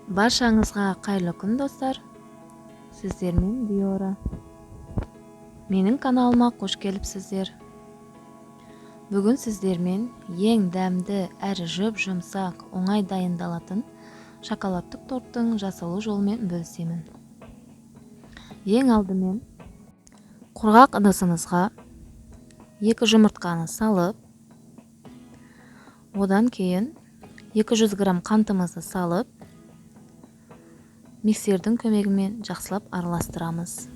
Баршаңызға қайырлы күн достар. Сіздермен Биора. Менің каналыма қош келіпсіздер. Бүгін сіздермен ең дәмді әрі жұп-жұмсақ, оңай дайындалатын шоколадтық торттың жасалу жолымен бөлісемін. Ең алдымен құрғақ ыдысыңызға 2 жұмыртқаны салып, одан кейін 200 грамм қантымызды салып, миксердің көмегімен жақсылап араластырамыз.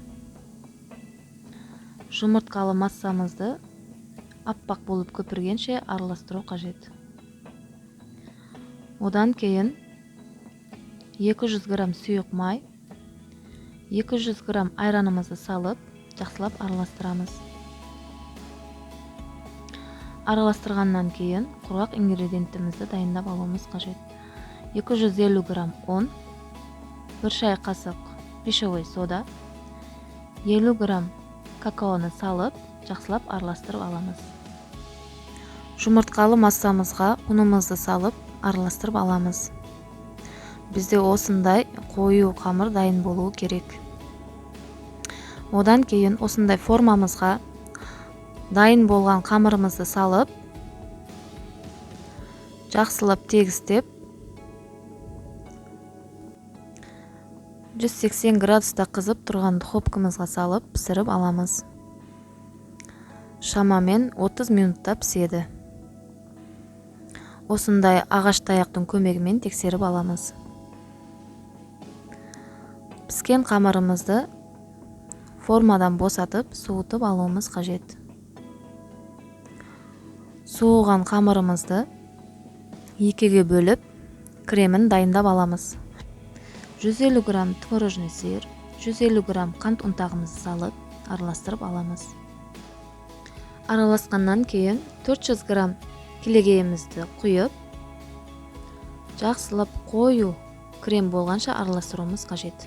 Жұмыртқалы массамызды аппақ болып көпіргенше араластыру қажет. Одан кейін 200 грамм сұйық май, 200 грамм айранымызды салып, жақсылап араластырамыз. Араластырғаннан кейін құрғақ ингредиентімізді дайындап алуымыз қажет. 250 грамм ұн, 1 шай қасық пищевой сода, 50 грамм какаоны салып, жақсылап араластырып аламыз. Жұмыртқалы массамызға ұнымызды салып, араластырып аламыз. Бізде осындай қою қамыр дайын болуы керек. Одан кейін осындай формамызға дайын болған қамырымызды салып, жақсылап тегістеп, 180 градуста қызып тұрған духовкамызға салып пісіріп аламыз. Шамамен 30 минутта піседі. Осындай ағаш таяқтың көмегімен тексеріп аламыз. Піскен қамырымызды формадан босатып, суытып алуымыз қажет. Суыған қамырымызды 2-ге бөліп, кремін дайындап аламыз. 150 грамм творожный сыр, 150 грамм қант ұнтағымызды салып, араластырып аламыз. Араласқаннан кейін 400 грамм килегейімізді құйып, жақсылап қою крем болғанша араластыруымыз қажет.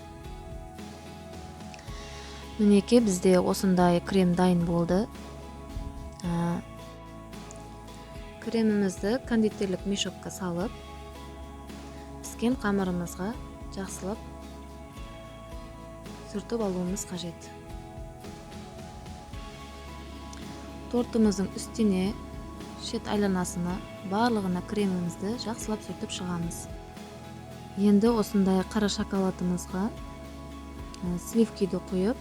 Мінеке бізде осындай крем дайын болды. Кремімізді кондитерлік мешокқа салып, піскен қамырымызға жақсылап сүртіп алуымыз қажет. Тортымыздың үстіне, шет айланасына, барлығына кремімізді жақсылап сүртіп шығамыз. Енді осындай қара шоколадымызға сливкиді құйып,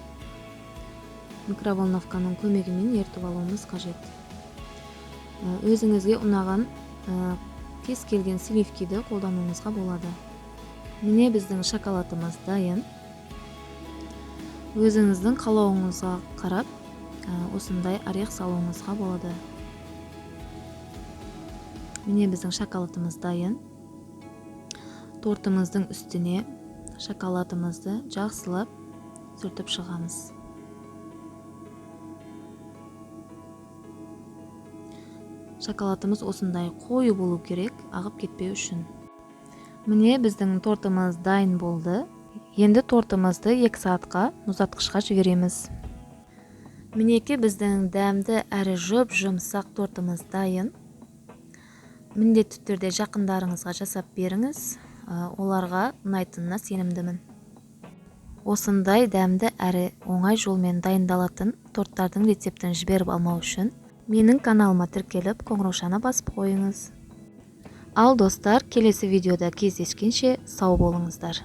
микроволновканың көмегімен ерітіп алуымыз қажет. Өзіңізге ұнаған кез келген сливкиді қолдануыңызға болады. Міне біздің шоколадымыз дайын. Өзіңіздің қалауыңызға қарап, осындай орех салуыңызға болады. Міне біздің шоколадымыз дайын. Тортымыздың үстіне шоколадымызды жақсылап сүртіп шығамыз. Шоколадымыз осындай қою болу керек, ағып кетпеу үшін. Міне біздің тортымыз дайын болды. Енді тортымызды 2 сағатқа мұздатқышқа жібереміз. Мінеке біздің дәмді әрі жұп-жұмсақ тортымыз дайын. Міндетті түрде жақындарыңызға жасап беріңіз. Оларға ұнайтынына сенімдімін. Осындай дәмді әрі оңай жолмен дайындалатын торттардың рецептін жіберіп алмау үшін менің каналыма тіркеліп, қоңыраушаны басып қойыңыз. Ал достар, келесі видеода кездескенше сау болыңыздар.